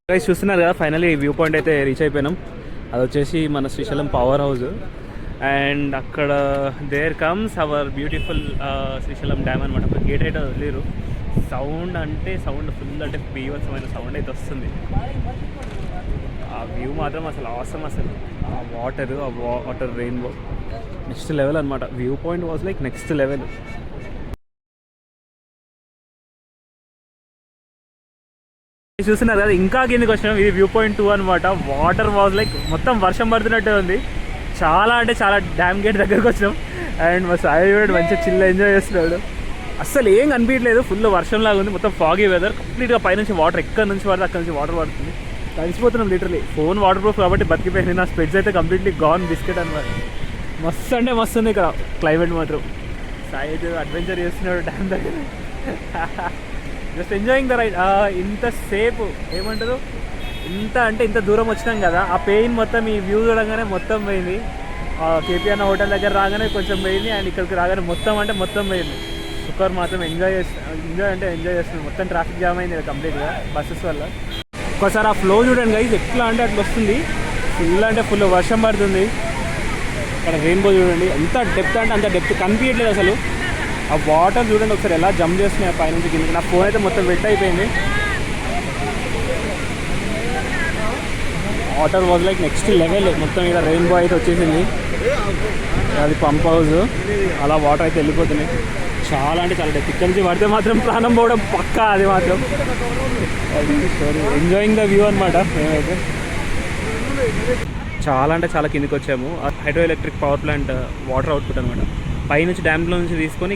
Guys చూస్తున్నారు కదా, finally view point అయితే రీచ్ అయిపోయినాం. అది వచ్చేసి మన శ్రీశైలం పవర్ హౌస్. అండ్ అక్కడ there comes our beautiful Srisailam dam అనమాట. ఒక గేట్ అయితే వదిలేరు. సౌండ్ ఫుల్ అంటే బీభత్సమైన సౌండ్ అయితే వస్తుంది. ఆ వ్యూ మాత్రం అసలు అవసరం. అసలు ఆ వాటర్ రెయిన్బో నెక్స్ట్ లెవెల్ అనమాట. View point was like next level. చూస్తున్నారు కదా, ఇంకా కిందకి వచ్చినాం. ఇది వ్యూ పాయింట్ 2 అనమాట. వాటర్ వాజ్ లైక్ మొత్తం వర్షం పడుతున్నట్టే ఉంది. చాలా అంటే చాలా డ్యామ్ గేట్ దగ్గరకు వచ్చినాం. అండ్ మా సాయి మంచిగా చిల్ ఎంజాయ్ చేస్తున్నాడు. అస్సలు ఏం కనిపించలేదు. ఫుల్ వర్షంలాగా ఉంది. మొత్తం ఫాగీ వెదర్. కంప్లీట్గా పైనుంచి వాటర్ ఎక్కడి నుంచి పడితే అక్కడి నుంచి వాటర్ పడుతుంది. కలిసిపోతున్నాం లిటరలీ. ఫోన్ వాటర్ ప్రూఫ్ కాబట్టి బతికిపోయింది. నా స్పెడ్స్ అయితే కంప్లీట్లీ గాన్ బిస్కెట్ అనమాట. మస్తు అంటే మస్తు ఉంది ఇక్కడ క్లైమేట్ మాత్రం. సాయి అయితే అడ్వెంచర్ చేస్తున్నాడు డ్యామ్ దగ్గర. Just enjoying the ride. ఇంతసేపు ఏమంటారు, ఇంత దూరం వచ్చినాం కదా, ఆ పెయిన్ మొత్తం ఈ వ్యూ చూడగానే మొత్తం పోయింది. కేపీఆర్ హోటల్ దగ్గర రాగానే కొంచెం పోయింది. అండ్ ఇక్కడికి రాగానే మొత్తం పోయింది. ఒకరు మాత్రం ఎంజాయ్ చేస్తున్నాం. మొత్తం ట్రాఫిక్ జామ్ అయింది కంప్లీట్గా బస్సెస్ వల్ల. ఒకసారి ఆ ఫ్లో చూడండి గైస్, ఎట్లా అంటే అట్లా వస్తుంది. ఫుల్ వర్షం పడుతుంది. అక్కడ రెయిన్బో చూడండి, ఎంత డెప్త్ అంటే అంత డెప్త్ కనిపించట్లేదు అసలు. ఆ వాటర్ చూడండి ఒకసారి ఎలా జంప్ చేస్తున్నాయి పైనుంచి కిందకి. నా ఫోన్ అయితే మొత్తం వెట్ అయిపోయింది. Water was like next level. మొత్తం ఇక్కడ రెయిన్బో అయితే వచ్చేసింది. అది పంప్ హౌస్. అలా వాటర్ అయితే వెళ్ళిపోతున్నాయి. చాలా అంటే చాలా డెప్త్. ఇక్కడి నుంచి పడితే మాత్రం ప్రాణం పోవడం పక్కా. అది మాత్రం ఎంజాయింగ్ ద వ్యూ అనమాట. మేమైతే చాలా అంటే చాలా కిందికి వచ్చాము. Hydro electric power plant water output అనమాట. పైనుంచి డ్యామ్లో నుంచి తీసుకొని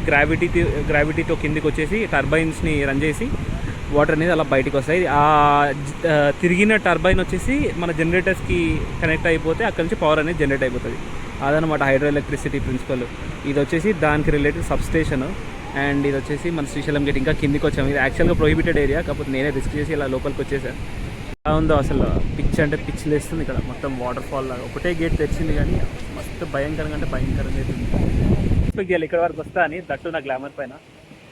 గ్రావిటీతో కిందికి వచ్చేసి టర్బైన్స్ని రన్ చేసి వాటర్ అనేది అలా బయటకు వస్తాయి. ఆ తిరిగిన టర్బైన్ వచ్చేసి మన జనరేటర్స్కి కనెక్ట్ అయిపోతే అక్కడ నుంచి పవర్ అనేది జనరేట్ అయిపోతుంది. అదనమాట హైడ్రో ఎలక్ట్రిసిటీ ప్రిన్సిపల్. ఇది వచ్చేసి దానికి రిలేటెడ్ సబ్స్టేషన్. అండ్ ఇది వచ్చేసి మన శ్రీశైలం గేట్. ఇంకా కిందికి వచ్చాము. ఇది యాక్చువల్గా ప్రొహిబిటెడ్ ఏరియా, కాకపోతే నేనే రిస్క్ చేసి ఇలా లోపలికి వచ్చేసాను. ఎలా ఉందో అసలు పిచ్ అంటే పిచ్ లేస్తుంది ఇక్కడ. మొత్తం వాటర్ ఫాల్ లాగా ఒకటే గేట్ తెచ్చింది కానీ మస్తు భయంకరంగా అంటే భయంకరంగా అయితే ఎక్స్పెక్ట్ చేయాలి ఇక్కడ వరకు వస్తా అని. దట్టు నా గ్లామర్ పైన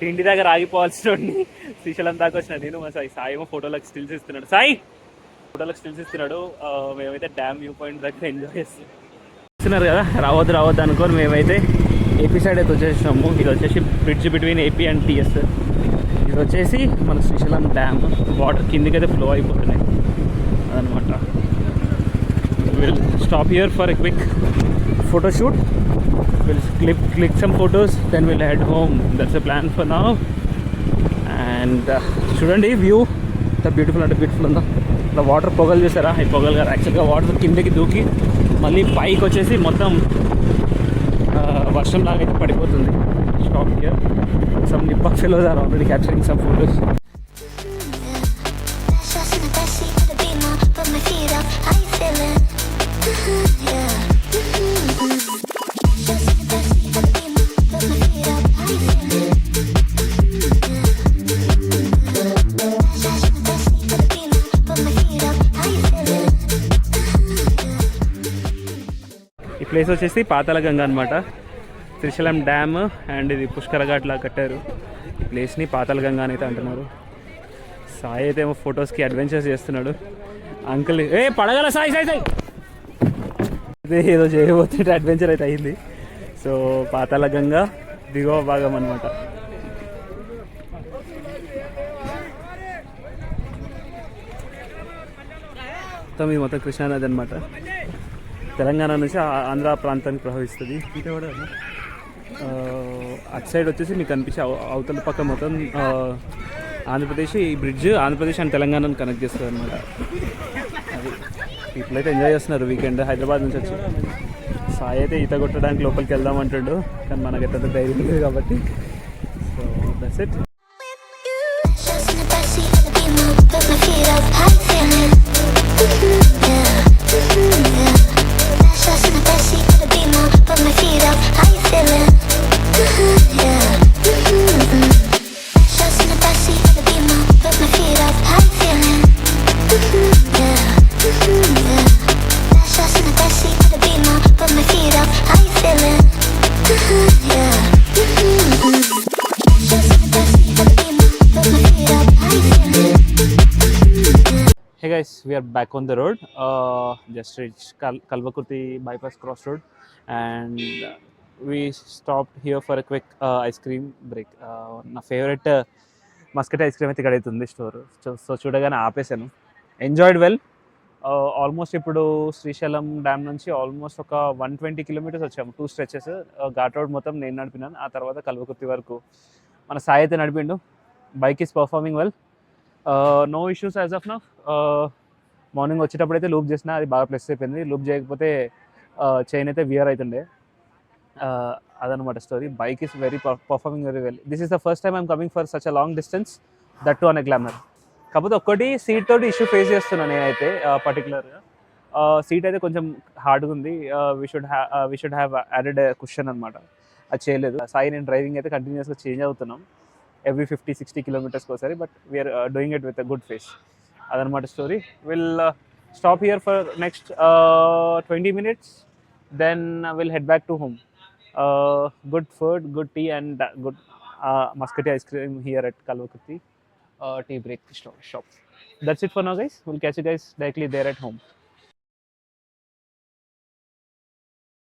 ఇంటి దగ్గర ఆగిపోవాల్సిన శ్రీశైలం దాకా వచ్చిన నేను. మా సాయి ఏమో ఫోటోలకు స్టిల్స్ ఇస్తున్నాడు. మేమైతే డ్యామ్ వ్యూ పాయింట్ దగ్గర ఎంజాయ్ చేస్తున్నారు కదా. రావద్దు అనుకోని మేమైతే ఏపీ సైడ్ అయితే వచ్చేసినాము. ఇది వచ్చేసి bridge between AP and TS. ఇది వచ్చేసి మన శ్రీశైలం డ్యామ్. వాటర్ కిందికి అయితే ఫ్లో అయిపోతున్నాయి అదనమాట. Will stop here for a quick photoshoot. We'll click some photos, then we'll head home. That's the plan for now. And చూడండి వ్యూ ఎంత బ్యూటిఫుల్ ఉందో. ఇట్లా వాటర్ పొగలు చూసారా? ఈ పొగలు గారు యాక్చువల్గా వాటర్ కిందకి దూకి మళ్ళీ పైకి వచ్చేసి మొత్తం వర్షం లాగా అయితే పడిపోతుంది. Stop here. సమ్ నిప్పక్ fellows are already capturing some photos. ఈ ప్లేస్ వచ్చేసి పాతాళగంగ అనమాట. శ్రీశైలం డ్యామ్ అండ్ ఇది పుష్కర ఘాట్ లా కట్టారు. ఈ ప్లేస్ని పాతాళగంగ అని అయితే అంటున్నారు. సాయి అయితే ఏమో ఫొటోస్కి అడ్వెంచర్స్ చేస్తున్నాడు. అంకుల్ పడగల సాయి అదే ఏదో చేయబోతుంటే అడ్వెంచర్ అయితే అయింది. సో పాతాళగంగ దిగువ భాగం అనమాట. ఇది మొత్తం కృష్ణానది అనమాట. తెలంగాణ నుంచి ఆంధ్ర ప్రాంతానికి ప్రవహిస్తుంది. అటు సైడ్ వచ్చేసి మీకు కనిపించే అవతల పక్క మొత్తం ఆంధ్రప్రదేశ్. ఈ బ్రిడ్జ్ ఆంధ్రప్రదేశ్ అండ్ తెలంగాణను కనెక్ట్ చేస్తుంది అనమాట. అది పీపుల్ అయితే ఎంజాయ్ చేస్తున్నారు వీకెండ్ హైదరాబాద్ నుంచి వచ్చి. సాయి అయితే ఈత కొట్టడానికి లోపలికి వెళ్దామంటాడు, కానీ మనకి ఎంత ధైర్యం లేదు కాబట్టి. So that's it. Yeah. guys, we are back on the road. Just reached Kalvakurti bypass crossroad, and we stopped here for a quick ice cream break. నా ఫేవరెట్ మస్కట్ ఐస్ క్రీమ్ అయితే ఇక్కడ అయితే ఉంది స్టోర్. సో చూడగానే ఆపేసాను. Enjoyed well. Almost ఇప్పుడు Srisailam dam నుంచి almost ఒక 120 kilometres వచ్చాము, 2 స్ట్రెచెస్. ఘాట్ రోడ్ మొత్తం నేను నడిపినాను, ఆ తర్వాత కల్వకుర్తి వరకు మన సాయి అయితే నడిపిండు. Bike is performing well, no issues as of now. Morning వచ్చేటప్పుడు అయితే లూప్ చేసిన, అది బాగా ప్లస్ అయిపోయింది. లూప్ చేయకపోతే చైన్ అయితే వియర్ అవుతుండే. అదనమాట story. Bike is very performing very well. This is the first time I'm coming for such a long distance, that to an a glamour. కాకపోతే ఒక్కటి సీట్ తోటి ఇష్యూ ఫేస్ చేస్తున్నాను నేనైతే. పర్టికులర్గా సీట్ అయితే కొంచెం హార్డ్గా ఉంది. We should have added cushion అనమాట, అది చేయలేదు. సాయి నేను డ్రైవింగ్ అయితే కంటిన్యూస్గా చేంజ్ అవుతున్నాం ఎవ్రీ 50-60 కిలోమీటర్స్కి ఒకసారి, but we're doing it with a good pace. అదనమాట story. Will stop here for next 20 minutes, then will head back to home. Good food, good tea and good మస్కటి ice cream here at Kalvakurti tea break shop. That's it for now, guys. We'll catch you guys directly there at home.